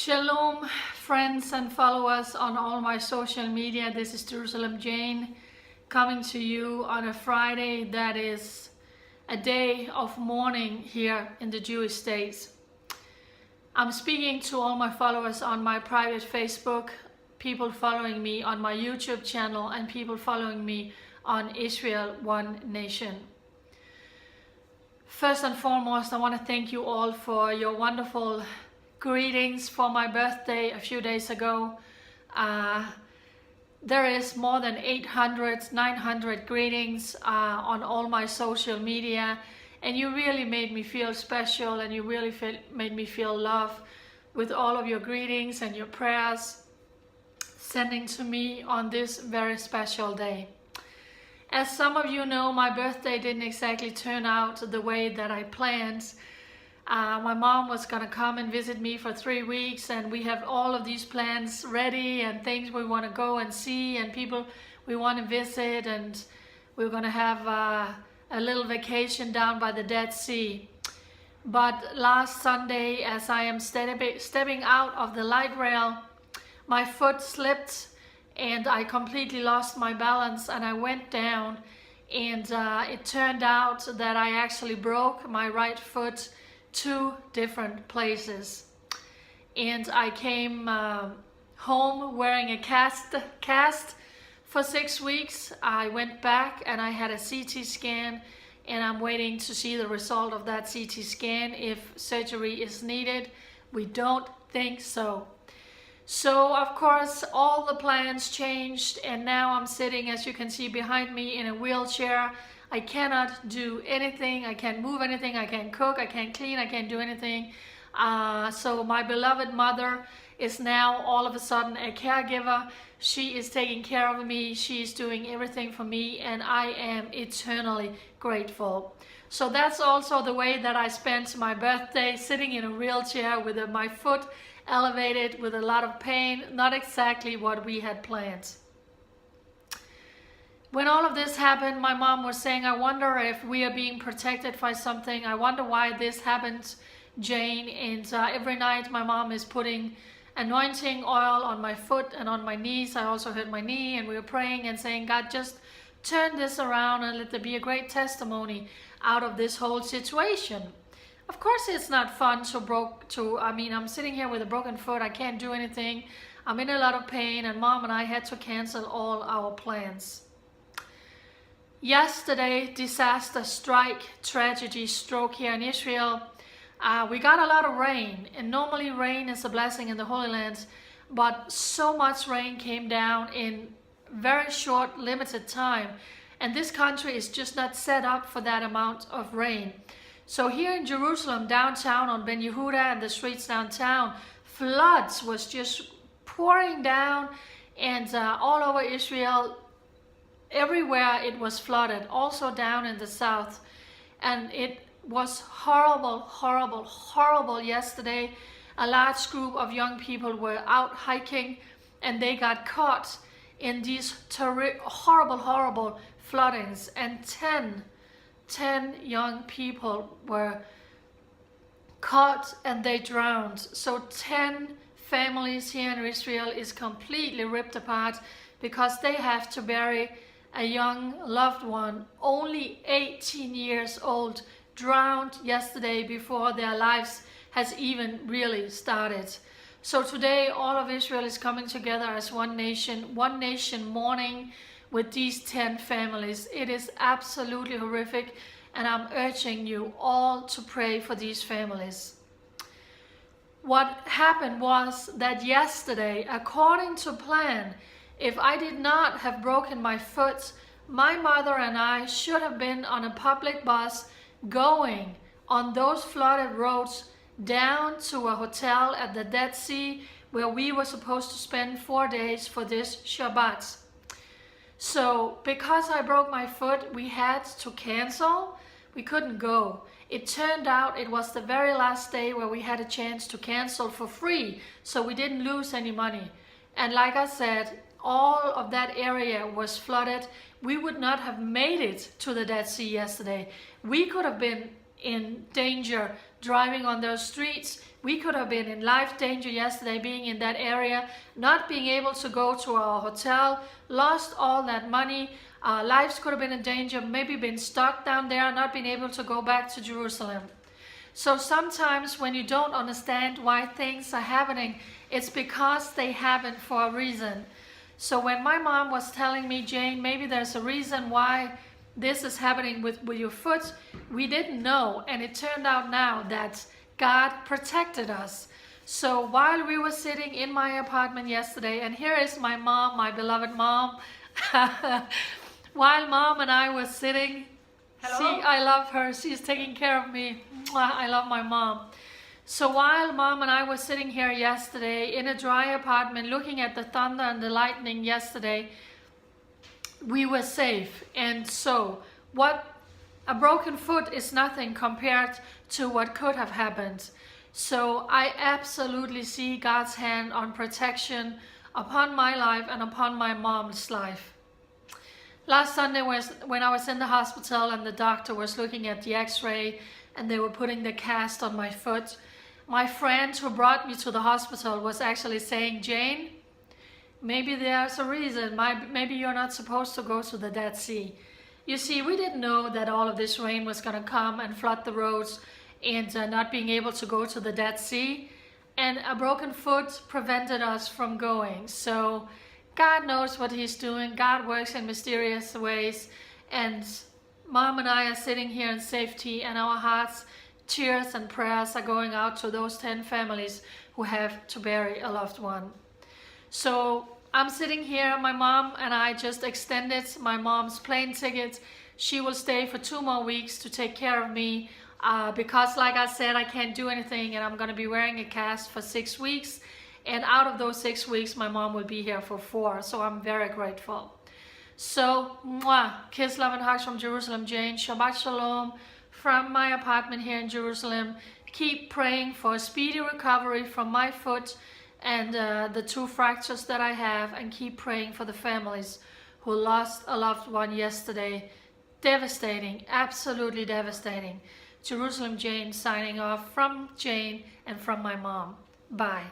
Shalom, friends and followers on all my social media. This is Jerusalem Jane coming to you on a Friday that is a day of mourning here in the Jewish states. I'm speaking to all my followers on my private Facebook, people following me on my YouTube channel, and people following me on Israel One Nation. First and foremost, I want to thank you all for your wonderful greetings for my birthday a few days ago. There is more than 800, 900 greetings on all my social media, and you really made me feel special, and you really made me feel loved with all of your greetings and your prayers sending to me on this very special day. As some of you know, my birthday didn't exactly turn out the way that I planned. My mom was gonna come and visit me for 3 weeks, and we have all of these plans ready and things we want to go and see and people we want to visit, and we're gonna have a little vacation down by the Dead Sea. But last Sunday, as I am stepping out of the light rail, my foot slipped and I completely lost my balance and I went down, and it turned out that I actually broke my right foot 2 different places, and I came home wearing a cast for 6 weeks. I went back and I had a CT scan, and I'm waiting to see the result of that CT scan if surgery is needed. We don't think so. So of course all the plans changed, and now I'm sitting, as you can see behind me, in a wheelchair. I cannot do anything, I can't move anything, I can't cook, I can't clean, I can't do anything. So my beloved mother is now all of a sudden a caregiver. She is taking care of me, she's doing everything for me, and I am eternally grateful. So that's also the way that I spent my birthday, sitting in a wheelchair with my foot elevated with a lot of pain. Not exactly what we had planned. When all of this happened, my mom was saying, I wonder if we are being protected by something. I wonder why this happened, Jane. And every night my mom is putting anointing oil on my foot and on my knees. I also hurt my knee, and we were praying and saying, God, just turn this around and let there be a great testimony out of this whole situation. Of course it's not fun I'm sitting here with a broken foot. I can't do anything. I'm in a lot of pain, and Mom and I had to cancel all our plans. Yesterday, disaster, strike, tragedy, stroke here in Israel. We got a lot of rain, and normally rain is a blessing in the Holy Land, but so much rain came down in very short, limited time, and this country is just not set up for that amount of rain. So here in Jerusalem, downtown on Ben Yehuda and the streets downtown, floods was just pouring down, and all over Israel, everywhere it was flooded, also down in the south. And it was horrible, horrible, horrible yesterday. A large group of young people were out hiking, and they got caught in these horrible, horrible floodings, and 10 young people were caught and they drowned. So 10 families here in Israel is completely ripped apart because they have to bury a young loved one, only 18 years old, drowned yesterday before their lives has even really started. So today all of Israel is coming together as one nation mourning with these 10 families. It is absolutely horrific, and I'm urging you all to pray for these families. What happened was that yesterday, according to plan, if I did not have broken my foot, my mother and I should have been on a public bus going on those flooded roads down to a hotel at the Dead Sea, where we were supposed to spend 4 days for this Shabbat. So because I broke my foot, we had to cancel. We couldn't go. It turned out it was the very last day where we had a chance to cancel for free, so we didn't lose any money. And like I said, all of that area was flooded. We would not have made it to the Dead Sea yesterday. We could have been in danger driving on those streets. We could have been in life danger yesterday being in that area, not being able to go to our hotel, lost all that money. Our lives could have been in danger, maybe been stuck down there, not being able to go back to Jerusalem. So sometimes when you don't understand why things are happening, it's because they happen for a reason. So when my mom was telling me, Jane, maybe there's a reason why this is happening with your foot, we didn't know. And it turned out now that God protected us. So while we were sitting in my apartment yesterday, and here is my mom, my beloved mom, while mom and I were sitting, see, I love her, she's taking care of me. I love my mom. So while mom and I were sitting here yesterday in a dry apartment looking at the thunder and the lightning yesterday, we were safe. And so a broken foot is nothing compared to what could have happened. So I absolutely see God's hand on protection upon my life and upon my mom's life. Last Sunday was when I was in the hospital and the doctor was looking at the x-ray and they were putting the cast on my foot. My friend who brought me to the hospital was actually saying, Jane, maybe there's a reason. Maybe you're not supposed to go to the Dead Sea. You see, we didn't know that all of this rain was going to come and flood the roads and not being able to go to the Dead Sea. And a broken foot prevented us from going. So God knows what he's doing. God works in mysterious ways. And mom and I are sitting here in safety, and our hearts, tears and prayers are going out to those 10 families who have to bury a loved one. So I'm sitting here, my mom and I just extended my mom's plane ticket. She will stay for 2 more weeks to take care of me because, like I said, I can't do anything, and I'm going to be wearing a cast for 6 weeks. And out of those 6 weeks, my mom will be here for 4. So I'm very grateful. So, kiss, love, and hugs from Jerusalem, Jane. Shabbat Shalom from my apartment here in Jerusalem. Keep praying for a speedy recovery from my foot and the 2 fractures that I have, and keep praying for the families who lost a loved one yesterday. Devastating, absolutely devastating. Jerusalem Jane signing off from Jane and from my mom. Bye.